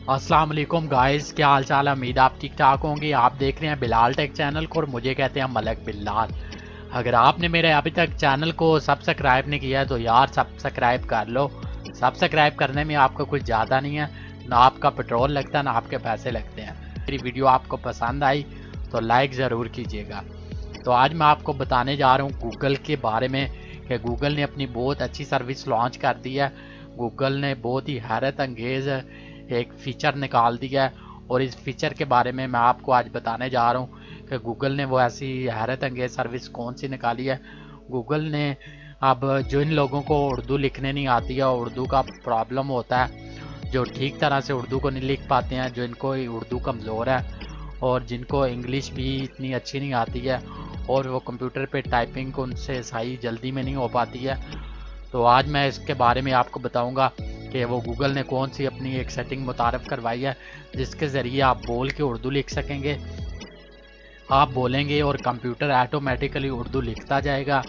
अस्सलाम वालेकुम गाइस, क्या हाल चाल है। उम्मीद आप ठीक ठाक होंगे। आप देख रहे हैं बिलाल टेक चैनल को और मुझे कहते हैं मलक बिलाल। अगर आपने मेरे अभी तक चैनल को सब्सक्राइब नहीं किया है तो यार सब्सक्राइब कर लो। सब्सक्राइब करने में आपको कुछ ज़्यादा नहीं है, ना आपका पेट्रोल लगता है ना आपके पैसे लगते हैं। मेरी वीडियो आपको पसंद आई तो लाइक ज़रूर कीजिएगा। तो आज मैं आपको बताने जा रहा हूँ गूगल के बारे में कि गूगल ने अपनी बहुत अच्छी सर्विस लॉन्च कर दी है। गूगल ने बहुत ही हैरत अंगेज़ एक फ़ीचर निकाल दिया है और इस फीचर के बारे में मैं आपको आज बताने जा रहा हूँ कि गूगल ने वो ऐसी हैरत अंगेज़ सर्विस कौन सी निकाली है। गूगल ने अब जो इन लोगों को उर्दू लिखने नहीं आती है, उर्दू का प्रॉब्लम होता है, जो ठीक तरह से उर्दू को नहीं लिख पाते हैं, जो इनको उर्दू कमज़ोर है और जिनको इंग्लिश भी इतनी अच्छी नहीं आती है और वो कंप्यूटर पे टाइपिंग उनसे सही जल्दी में नहीं हो पाती है, तो आज मैं इसके बारे में आपको बताऊंगा कि वो गूगल ने कौन सी अपनी एक सेटिंग मुतारफ़ करवाई है जिसके ज़रिए आप बोल के उर्दू लिख सकेंगे। आप बोलेंगे और कंप्यूटर ऑटोमेटिकली उर्दू लिखता जाएगा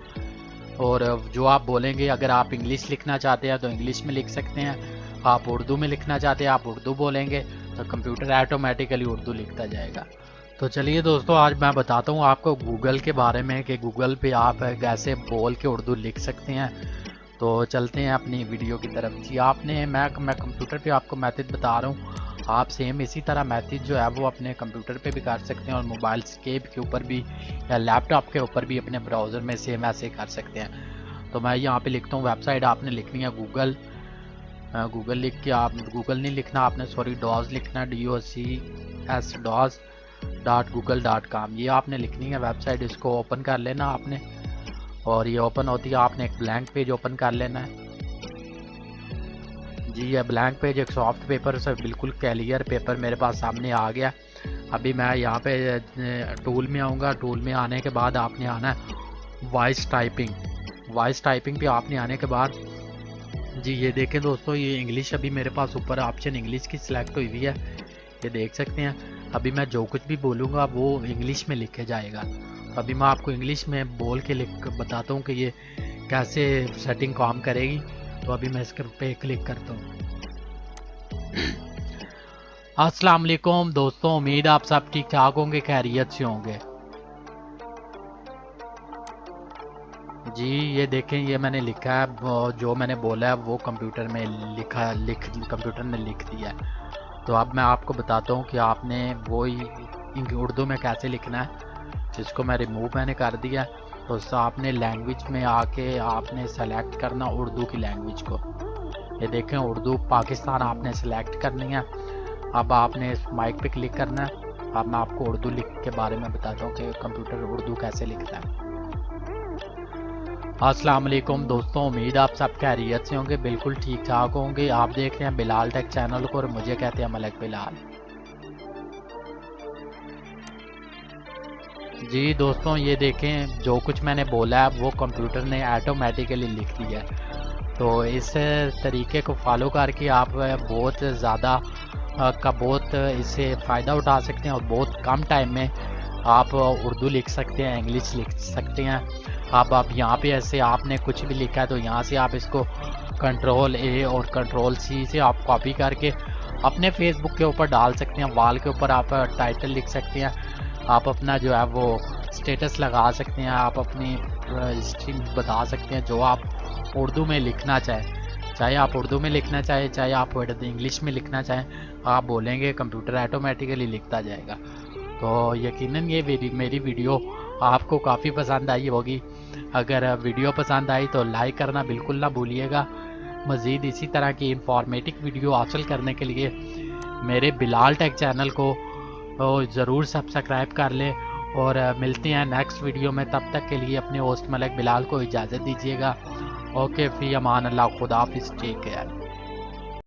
और जो आप बोलेंगे, अगर आप इंग्लिश लिखना चाहते हैं तो इंग्लिश में लिख सकते हैं, आप उर्दू में लिखना चाहते हैं आप उर्दू बोलेंगे तो कंप्यूटर ऑटोमेटिकली उर्दू लिखता जाएगा। तो चलिए दोस्तों, आज मैं बताता हूँ आपको गूगल के बारे में कि गूगल पे आप कैसे बोल के उर्दू लिख सकते हैं। तो चलते हैं अपनी वीडियो की तरफ। जी मैं कंप्यूटर पे आपको मैथड बता रहा हूँ, आप सेम इसी तरह मैथड जो है वो अपने कंप्यूटर पे भी कर सकते हैं और मोबाइल स्केप के ऊपर भी या लैपटॉप के ऊपर भी अपने ब्राउज़र में सेम ऐसे कर सकते हैं। तो मैं यहाँ पे लिखता हूँ वेबसाइट, आपने लिखनी है गूगल। गूगल लिख के आप गूगल नहीं लिखना आपने, सॉरी डॉज लिखना, DOCS.google.com, ये आपने लिखनी है वेबसाइट। इसको ओपन कर लेना आपने और ये ओपन होती है, आपने एक ब्लैंक पेज ओपन कर लेना है। जी ये ब्लैंक पेज एक सॉफ्ट पेपर से बिल्कुल क्लियर पेपर मेरे पास सामने आ गया। अभी मैं यहाँ पे टूल में आऊँगा, टूल में आने के बाद आपने आना है वॉइस टाइपिंग। वॉइस टाइपिंग पे आपने आने के बाद जी ये देखें दोस्तों, ये इंग्लिश अभी मेरे पास ऊपर ऑप्शन इंग्लिश की सिलेक्ट हुई हुई है, ये देख सकते हैं। अभी मैं जो कुछ भी बोलूँगा वो इंग्लिश में लिखे जाएगा। अभी मैं आपको इंग्लिश में बोल के बताता हूँ कि ये कैसे सेटिंग काम करेगी। तो अभी मैं इसके पे क्लिक करता हूँ। अस्सलाम वालेकुम दोस्तों, उम्मीद आप सब ठीक ठाक होंगे, खैरियत से होंगे। जी ये देखें, ये मैंने लिखा है, जो मैंने बोला है वो कंप्यूटर में कंप्यूटर ने लिख दिया है। तो अब मैं आपको बताता हूँ कि आपने वो उर्दू में कैसे लिखना है। जिसको मैं रिमूव मैंने कर दिया, तो आपने लैंग्वेज में आके आपने सेलेक्ट करना उर्दू की लैंग्वेज को। ये देखें उर्दू पाकिस्तान आपने सेलेक्ट करनी है। अब आपने इस माइक पे क्लिक करना है। अब मैं आपको उर्दू लिख के बारे में बताता हूँ कि कंप्यूटर उर्दू कैसे लिखता है। अस्सलाम वालेकुम दोस्तों, उम्मीद आप सब खैरियत से होंगे, बिल्कुल ठीक ठाक होंगे। आप देख रहे हैं बिलाल टेक चैनल को और मुझे कहते हैं मलक बिलाल। जी दोस्तों ये देखें, जो कुछ मैंने बोला है वो कंप्यूटर ने ऑटोमेटिकली लिख दिया है। तो इस तरीके को फॉलो करके आप बहुत ज़्यादा बहुत इससे फ़ायदा उठा सकते हैं और बहुत कम टाइम में आप उर्दू लिख सकते हैं, इंग्लिश लिख सकते हैं। अब आप यहाँ पे ऐसे आपने कुछ भी लिखा है तो यहाँ से आप इसको Ctrl+A और Ctrl+C से आप कॉपी करके अपने फेसबुक के ऊपर डाल सकते हैं। वॉल के ऊपर आप टाइटल लिख सकते हैं, आप अपना जो है वो स्टेटस लगा सकते हैं, आप अपनी हिस्ट्री बता सकते हैं जो आप उर्दू में लिखना चाहें। चाहे आप उर्दू में लिखना चाहें, चाहे आप इंग्लिश में लिखना चाहें, आप बोलेंगे कंप्यूटर ऑटोमेटिकली लिखता जाएगा। तो यकीनन ये मेरी वीडियो आपको काफ़ी पसंद आई होगी। अगर वीडियो पसंद आई तो लाइक करना बिल्कुल ना भूलिएगा। मज़ीद इसी तरह की इंफॉर्मेटिव वीडियो हासिल करने के लिए मेरे बिलाल टेक चैनल को ज़रूर सब्सक्राइब कर लें और मिलते हैं नेक्स्ट वीडियो में। तब तक के लिए अपने होस्ट मलक बिलाल को इजाज़त दीजिएगा। ओके, फ़ी अमान अल्लाह, खुदा हाफ़िज़, टेक केयर।